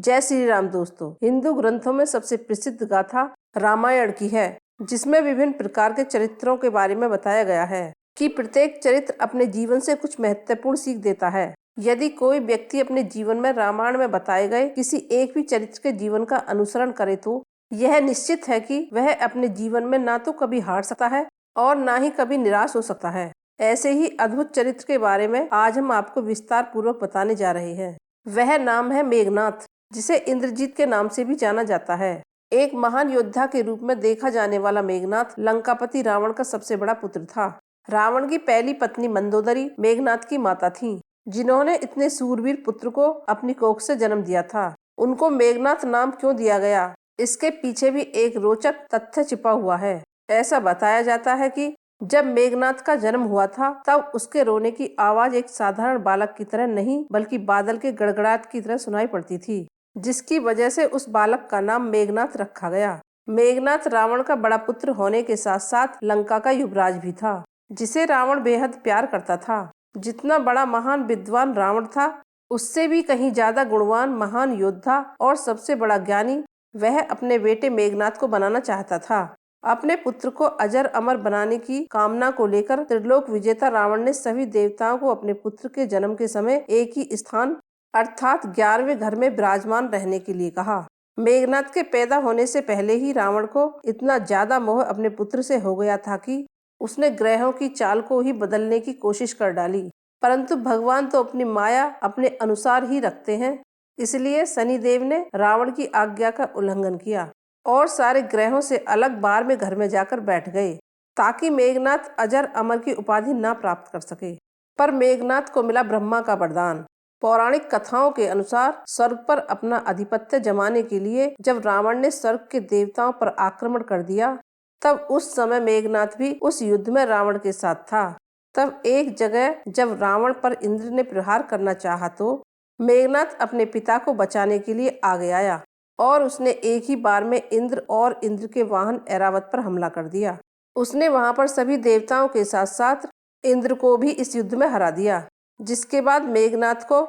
जय श्री राम दोस्तों। हिंदू ग्रंथों में सबसे प्रसिद्ध गाथा रामायण की है, जिसमें विभिन्न प्रकार के चरित्रों के बारे में बताया गया है कि प्रत्येक चरित्र अपने जीवन से कुछ महत्वपूर्ण सीख देता है। यदि कोई व्यक्ति अपने जीवन में रामायण में बताए गए किसी एक भी चरित्र के जीवन का अनुसरण करे तो यह निश्चित है कि वह अपने जीवन में ना तो कभी हार सकता है और ना ही कभी निराश हो सकता है। ऐसे ही अद्भुत चरित्र के बारे में आज हम आपको विस्तार पूर्वक बताने जा रहे हैं। वह नाम है मेघनाथ, जिसे इंद्रजीत के नाम से भी जाना जाता है। एक महान योद्धा के रूप में देखा जाने वाला मेघनाथ लंकापति रावण का सबसे बड़ा पुत्र था। रावण की पहली पत्नी मंदोदरी मेघनाथ की माता थीं, जिन्होंने इतने सूरवीर पुत्र को अपनी कोख से जन्म दिया था। उनको मेघनाथ नाम क्यों दिया गया, इसके पीछे भी एक रोचक तथ्य छिपा हुआ है। ऐसा बताया जाता है कि जब मेघनाथ का जन्म हुआ था तब उसके रोने की आवाज एक साधारण बालक की तरह नहीं बल्कि बादल के गड़गड़ाहट की तरह सुनाई पड़ती थी, जिसकी वजह से उस बालक का नाम मेघनाथ रखा गया। मेघनाथ रावण का बड़ा पुत्र होने के साथ साथ लंका का युवराज भी था, जिसे रावण बेहद प्यार करता था। जितना बड़ा महान विद्वान रावण था, उससे भी कहीं ज्यादा गुणवान महान योद्धा और सबसे बड़ा ज्ञानी वह अपने बेटे मेघनाथ को बनाना चाहता था। अपने पुत्र को अजर अमर बनाने की कामना को लेकर त्रिलोक विजेता रावण ने सभी देवताओं को अपने पुत्र के जन्म के समय एक ही स्थान अर्थात 11वें घर में विराजमान रहने के लिए कहा। मेघनाथ के पैदा होने से पहले ही रावण को इतना ज्यादा मोह अपने पुत्र से हो गया था कि उसने ग्रहों की चाल को ही बदलने की कोशिश कर डाली, परंतु भगवान तो अपनी माया अपने अनुसार ही रखते हैं। इसलिए शनिदेव ने रावण की आज्ञा का उल्लंघन किया और सारे ग्रहों से अलग 12वें घर में जाकर बैठ गए, ताकि मेघनाथ अजर अमर की उपाधि न प्राप्त कर सके। पर मेघनाथ को मिला ब्रह्मा का वरदान। पौराणिक कथाओं के अनुसार स्वर्ग पर अपना आधिपत्य जमाने के लिए जब रावण ने स्वर्ग के देवताओं पर आक्रमण कर दिया, तब उस समय मेघनाथ भी उस युद्ध में रावण के साथ था। तब एक जगह जब रावण पर इंद्र ने प्रहार करना चाहा तो मेघनाथ अपने पिता को बचाने के लिए आगे आया और उसने एक ही बार में इंद्र और इंद्र के वाहन ऐरावत पर हमला कर दिया। उसने वहां पर सभी देवताओं के साथ साथ इंद्र को भी इस युद्ध में हरा दिया, जिसके बाद मेघनाथ को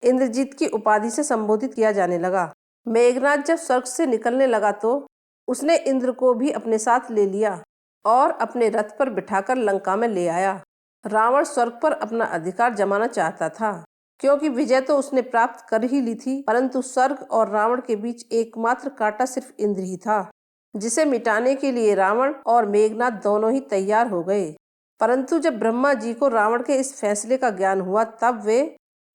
इंद्रजीत की उपाधि से संबोधित किया जाने लगा। मेघनाथ जब स्वर्ग से निकलने लगा तो उसने इंद्र को भी अपने साथ ले लिया और अपने रथ पर बिठाकर लंका में ले आया। रावण स्वर्ग पर अपना अधिकार जमाना चाहता था, क्योंकि विजय तो उसने प्राप्त कर ही ली थी, परंतु स्वर्ग और रावण के बीच एकमात्र कांटा सिर्फ इंद्र ही था, जिसे मिटाने के लिए रावण और मेघनाथ दोनों ही तैयार हो गए। परंतु जब ब्रह्मा जी को रावण के इस फैसले का ज्ञान हुआ तब वे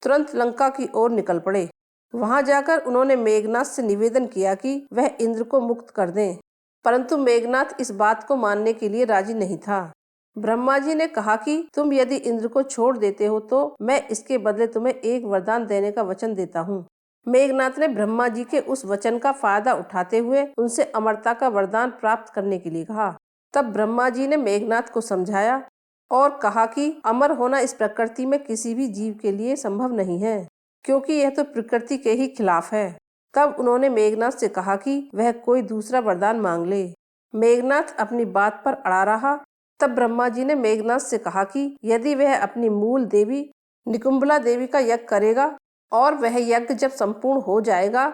तुरंत लंका की ओर निकल पड़े। वहां जाकर उन्होंने मेघनाथ से निवेदन किया कि वह इंद्र को मुक्त कर दें, परंतु मेघनाथ इस बात को मानने के लिए राजी नहीं था। ब्रह्मा जी ने कहा कि तुम यदि इंद्र को छोड़ देते हो तो मैं इसके बदले तुम्हें एक वरदान देने का वचन देता हूँ। मेघनाथ ने ब्रह्मा जी के उस वचन का फायदा उठाते हुए उनसे अमरता का वरदान प्राप्त करने के लिए कहा। तब ब्रह्मा जी ने मेघनाथ को समझाया और कहा कि अमर होना इस प्रकृति में किसी भी जीव के लिए संभव नहीं है, क्योंकि यह तो प्रकृति के ही खिलाफ है। तब उन्होंने मेघनाथ से कहा कि वह कोई दूसरा वरदान मांग ले। मेघनाथ अपनी बात पर अड़ा रहा। तब ब्रह्मा जी ने मेघनाथ से कहा कि यदि वह अपनी मूल देवी निकुंभला देवी का यज्ञ करेगा और वह यज्ञ जब संपूर्ण हो जाएगा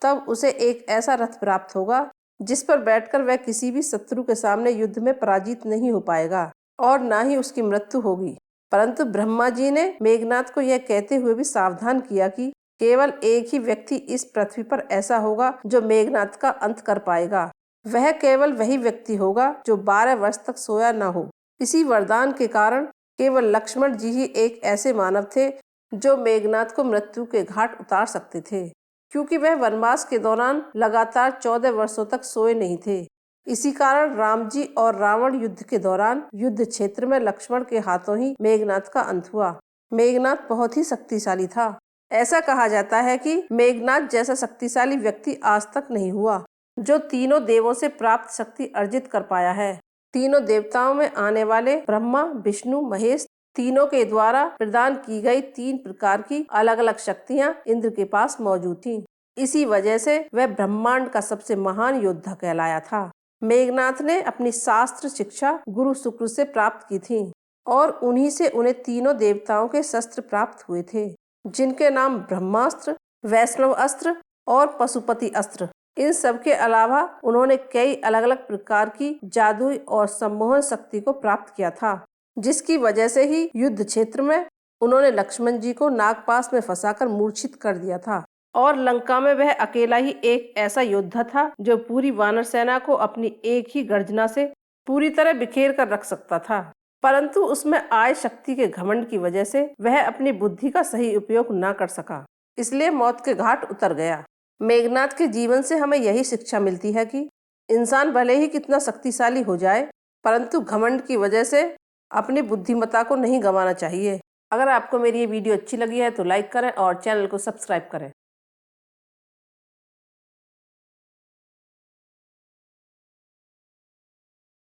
तब उसे एक ऐसा रथ प्राप्त होगा जिस पर बैठकर वह किसी भी शत्रु के सामने युद्ध में पराजित नहीं हो पाएगा और ना ही उसकी मृत्यु होगी। परंतु ब्रह्मा जी ने मेघनाथ को यह कहते हुए भी सावधान किया कि केवल एक ही व्यक्ति इस पृथ्वी पर ऐसा होगा जो मेघनाथ का अंत कर पाएगा। वह केवल वही व्यक्ति होगा जो 12 वर्ष तक सोया न हो। इसी वरदान के कारण केवल लक्ष्मण जी ही एक ऐसे मानव थे जो मेघनाथ को मृत्यु के घाट उतार सकते थे, क्योंकि वह वनवास के दौरान लगातार 14 वर्षों तक सोए नहीं थे। इसी कारण राम जी और रावण युद्ध के दौरान युद्ध क्षेत्र में लक्ष्मण के हाथों ही मेघनाथ का अंत हुआ। मेघनाथ बहुत ही शक्तिशाली था। ऐसा कहा जाता है कि मेघनाथ जैसा शक्तिशाली व्यक्ति आज तक नहीं हुआ जो तीनों देवों से प्राप्त शक्ति अर्जित कर पाया है। तीनों देवताओं में आने वाले ब्रह्मा विष्णु महेश तीनों के द्वारा प्रदान की गई 3 प्रकार की अलग अलग शक्तियां इंद्र के पास मौजूद थीं। इसी वजह से वह ब्रह्मांड का सबसे महान योद्धा कहलाया था। मेघनाथ ने अपनी शास्त्र शिक्षा गुरु शुक्र से प्राप्त की थी और उन्हीं से उन्हें तीनों देवताओं के शस्त्र प्राप्त हुए थे, जिनके नाम ब्रह्मास्त्र, वैष्णव अस्त्र और पशुपति अस्त्र। इन सब के अलावा उन्होंने कई अलग अलग प्रकार की जादुई और सम्मोहन शक्ति को प्राप्त किया था, जिसकी वजह से ही युद्ध क्षेत्र में उन्होंने लक्ष्मण जी को नागपाश में फंसाकर मूर्छित कर दिया था। और लंका में वह अकेला ही एक ऐसा योद्धा था जो पूरी वानर सेना को अपनी एक ही गर्जना से पूरी तरह बिखेर कर रख सकता था, परंतु उसमें आय शक्ति के घमंड की वजह से वह अपनी बुद्धि का सही उपयोग न कर सका, इसलिए मौत के घाट उतर गया। मेघनाद के जीवन से हमें यही शिक्षा मिलती है कि इंसान भले ही कितना शक्तिशाली हो जाए, परंतु घमंड की वजह से अपनी बुद्धिमत्ता को नहीं गंवाना चाहिए। अगर आपको मेरी ये वीडियो अच्छी लगी है तो लाइक करें और चैनल को सब्सक्राइब करें।